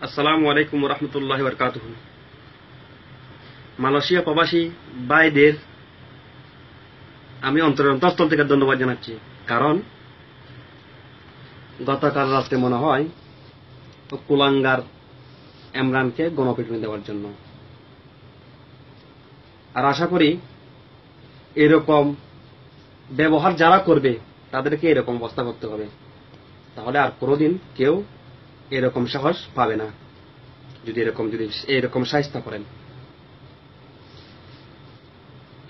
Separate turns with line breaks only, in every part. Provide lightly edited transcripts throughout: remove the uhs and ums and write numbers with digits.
আসসালামু আলাইকুম রহমতুল্লাহ বরকাতুহু। মালয়েশিয়া প্রবাসী ভাইদের আমি অন্তরের অন্তঃস্থল থেকে ধন্যবাদ জানাচ্ছি। কারণ গতকাল রাতে মনে হয় কুলাঙ্গার ইমরানকে গণপিটুনি দেওয়ার জন্য। আর আশা করি এরকম ব্যবহার যারা করবে তাদেরকে এরকম অবস্থা করতে হবে, তাহলে আর কোনোদিন কেউ এরকম সাহস পাবে না। যদি এরকম শায়েস্তা করেন।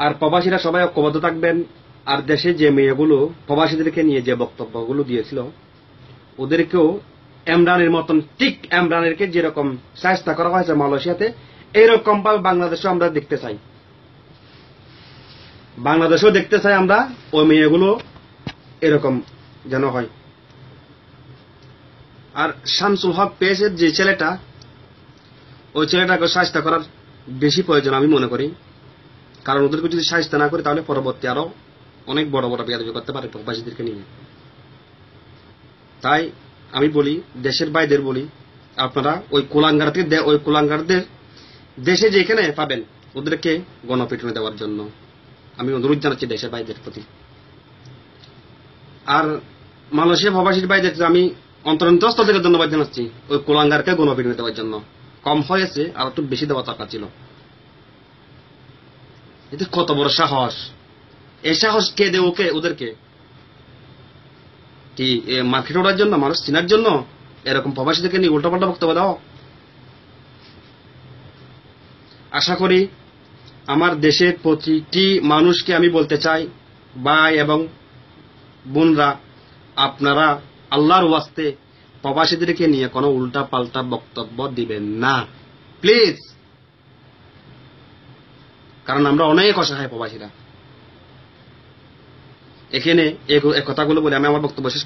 আর প্রবাসীরা সবাই ঐক্যবদ্ধ থাকবেন। আর দেশে যে মেয়েগুলো প্রবাসীদেরকে নিয়ে যে বক্তব্যগুলো দিয়েছিল ওদেরকেও ইমরানের মতন, ঠিক ইমরানেরকে যেরকম শায়েস্তা করা হয়েছে মালয়েশিয়াতে, এইরকম ভাবে বাংলাদেশেও আমরা দেখতে চাই। বাংলাদেশেও দেখতে চাই আমরা ওই মেয়েগুলো এরকম যেন হয়। আর শামসুল হক পেয়েছে যে ছেলেটা, ওই ছেলেটাকে শায়েস্তা করার বেশি প্রয়োজন আমি মনে করি। কারণ ওদেরকে যদি শায়েস্তা না করে তাহলে পরবর্তী আরো অনেক বড় বড় বেয়াদবি করতে পারে প্রবাসীদেরকে নিয়ে। তাই আমি বলি, দেশের ভাইদের বলি, আপনারা ওই কুলাঙ্গারদের দেশে যেখানে পাবেন ওদেরকে গণপিটুনি দেওয়ার জন্য আমি অনুরোধ জানাচ্ছি দেশের ভাইদের প্রতি। আর মালয়েশিয়া প্রবাসীর ভাইদের আমি অন্তরন্তস্থল থেকে ধন্যবাদ জানাচ্ছি ওই কুলাঙ্গারকে গণপিটুনি দেওয়ার জন্য। কম হয়েছে, আর একটু বেশি দেওয়া দরকার ছিল। এতে কত বড় সাহস! এই সাহস কে দেয় ওদেরকে? কি মার্কেট ওড়ার জন্য, মানুষ চিনার জন্য এরকম প্রবাসীদেরকে নিয়ে উল্টাপাল্টা বক্তব্য দাও? আশা করি আমার দেশের প্রতিটি মানুষকে আমি বলতে চাই, ভাই এবং বোনরা, আপনারা আল্লাহর ওয়াস্তে প্রবাসীদেরকে নিয়ে কোনো উল্টা পাল্টা বক্তব্য দিবেন না, প্লিজ। কারণ আমরা অনেক অসহায় প্রবাসীরা। এখানে এই কথাগুলো বলে আমি আমার বক্তব্য শেষ